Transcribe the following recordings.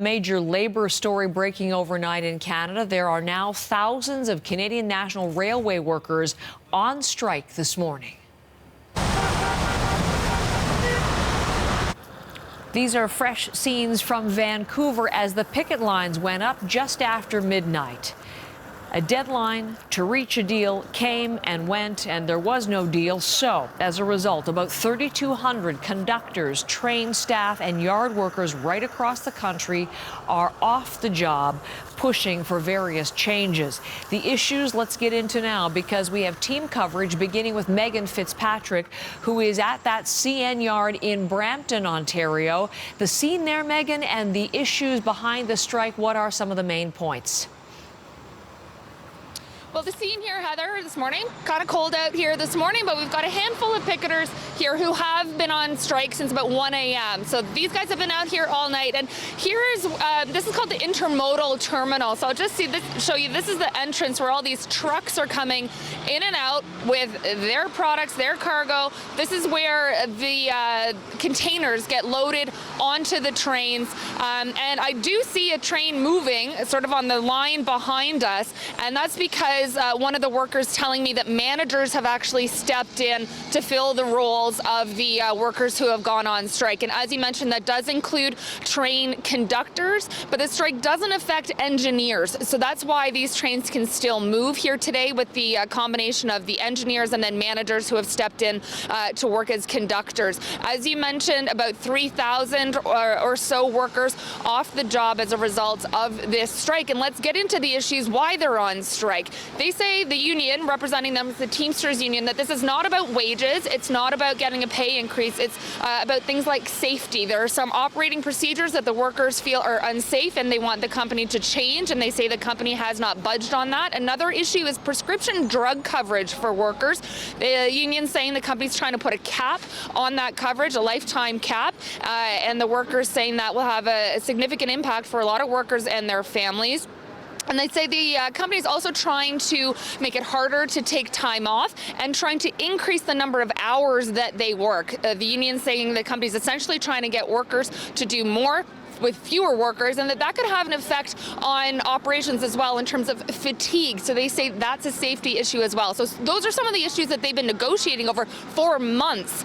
Major labor story breaking overnight in Canada. There are now thousands of Canadian National Railway workers on strike this morning. These are fresh scenes from Vancouver as the picket lines went up just after midnight. A deadline to reach a deal came and went, and there was no deal. So, as a result, about 3,200 conductors, train staff, and yard workers right across the country are off the job, pushing for various changes. The issues let's get into now, because we have team coverage beginning with Megan Fitzpatrick, who is at that CN yard in Brampton, Ontario. The scene there, Megan, and the issues behind the strike, what are some of the main points? Well, the scene here, Heather, this morning, kind of cold out here this morning, but we've got a handful of picketers here who have been on strike since about 1 a.m. So these guys have been out here all night. And here is, this is called the Intermodal Terminal. So I'll just show you, this is the entrance where all these trucks are coming in and out with their products, their cargo. This is where the containers get loaded onto the trains. And I do see a train moving sort of on the line behind us. And that's because one of the workers telling me that managers have actually stepped in to fill the roles of the workers who have gone on strike. And as you mentioned, that does include train conductors, but the strike doesn't affect engineers. So that's why these trains can still move here today, with the combination of the engineers and then managers who have stepped in to work as conductors. As you mentioned, about 3,000 or so workers off the job as a result of this strike. And let's get into the issues why they're on strike. They say, the union representing them is the Teamsters union, that this is not about wages, it's not about getting a pay increase, it's about things like safety. There are some operating procedures that the workers feel are unsafe and they want the company to change, and they say the company has not budged on that. Another issue is prescription drug coverage for workers. The union saying the company's trying to put a cap on that coverage, a lifetime cap, and the workers saying that will have a significant impact for a lot of workers and their families. And they say the company is also trying to make it harder to take time off and trying to increase the number of hours that they work. The union saying the company is essentially trying to get workers to do more with fewer workers, and that could have an effect on operations as well in terms of fatigue. So they say that's a safety issue as well. So those are some of the issues that they've been negotiating over 4 months.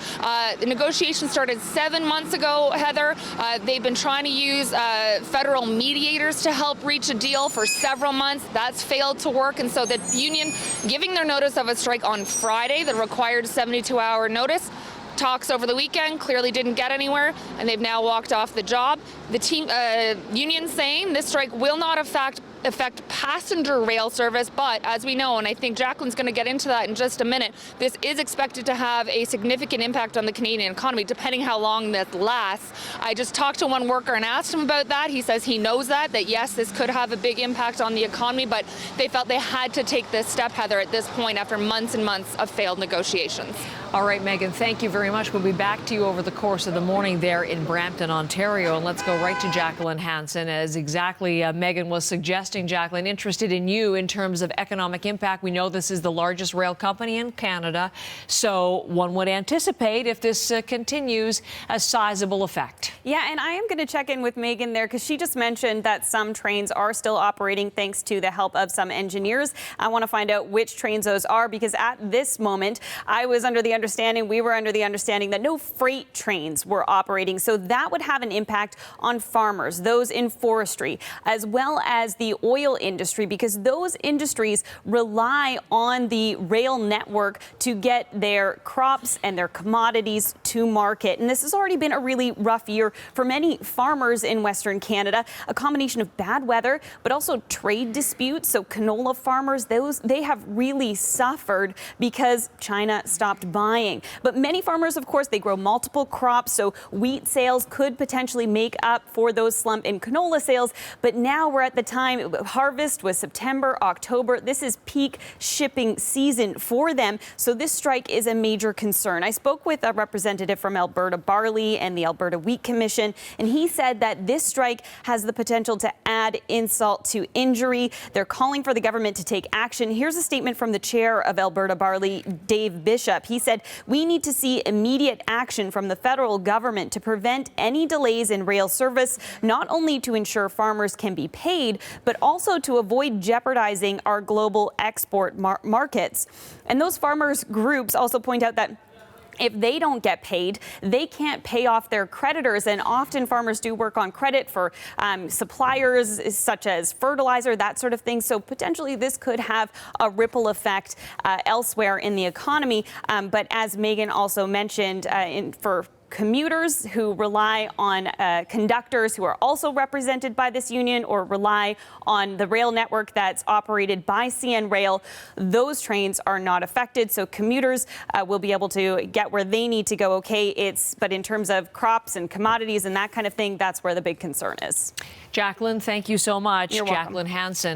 The negotiation started 7 months ago, Heather. They've been trying to use federal mediators to help reach a deal for several months. That's failed to work, and so the union giving their notice of a strike on Friday, the required 72-hour notice. Talks over the weekend clearly didn't get anywhere, and they've now walked off the job. The union saying this strike will not affect passenger rail service, but as we know, and I think Jacqueline's going to get into that in just a minute, this is expected to have a significant impact on the Canadian economy, depending how long this lasts. I just talked to one worker and asked him about that. He says he knows that yes, this could have a big impact on the economy, but they felt they had to take this step, Heather, at this point after months and months of failed negotiations. All right, Megan, thank you very much. We'll be back to you over the course of the morning there in Brampton, Ontario. And let's go right to Jacqueline Hansen, as exactly Megan was suggesting. Jacqueline, interested in you in terms of economic impact. We know this is the largest rail company in Canada, so one would anticipate, if this continues, a sizable effect. Yeah, and I am going to check in with Megan there, because she just mentioned that some trains are still operating thanks to the help of some engineers. I want to find out which trains those are, because at this moment, we were under the understanding that no freight trains were operating. So that would have an impact on farmers, those in forestry, as well as the oil industry, because those industries rely on the rail network to get their crops and their commodities to market. And this has already been a really rough year for many farmers in Western Canada, a combination of bad weather, but also trade disputes. So canola farmers, they have really suffered because China stopped buying. But many farmers, of course, they grow multiple crops, so wheat sales could potentially make up for those slump in canola sales. But now we're at the time harvest was September, October. This is peak shipping season for them. So this strike is a major concern. I spoke with a representative from Alberta Barley and the Alberta Wheat Commission, and he said that this strike has the potential to add insult to injury. They're calling for the government to take action. Here's a statement from the chair of Alberta Barley, Dave Bishop. He said, "We need to see immediate action from the federal government to prevent any delays in rail service, not only to ensure farmers can be paid, but also to avoid jeopardizing our global export markets." And those farmers groups also point out that if they don't get paid, they can't pay off their creditors. And often farmers do work on credit for suppliers such as fertilizer, that sort of thing. So potentially this could have a ripple effect elsewhere in the economy. But as Megan also mentioned, for commuters who rely on conductors who are also represented by this union or rely on the rail network that's operated by CN Rail, those trains are not affected. So commuters will be able to get where they need to go. Okay, but in terms of crops and commodities and that kind of thing, that's where the big concern is. Jacqueline, thank you so much. You're welcome. Jacqueline Hansen.